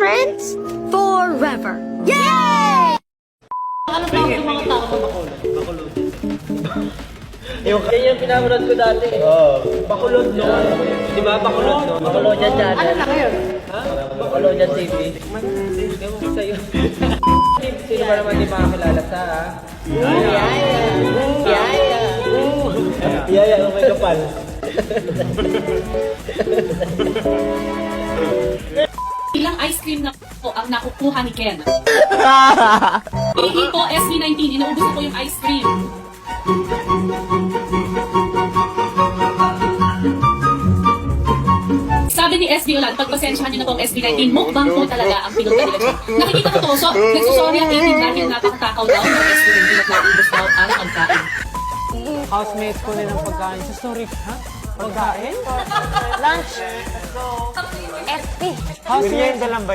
friends forever. Yay! Ano tawag yung mga tao na makulot? Bakulod. Yan yung pinapanood ko dati. Oo. Bakulod no? Di ba? Bakulod no? Bakulod yan channel. Ano na ngayon? Ha? Bakulod yan TV. Ewan ko sa'yo. Sino ba naman di makakilala sa ha? Yaya. Yaya. Yaya, oh may kapal. Ilang ice cream na po ang nakukuha ni Ken? Hindi po, SB19, inuubos ko yung ice cream. Sabi ni SB Ulan, pagpasensyahan niyo na po ang SB19, mukbang po talaga ang pinunta nila dyan. Nakikita ko to, so nagsusorry ang 18 dahil napakatakaw daw ng SB19 at naubos daw ang pagkain. Housemates ko nilang pagkain sa story. Ha? Pagkain? Lunch. SP. Housemates lang ba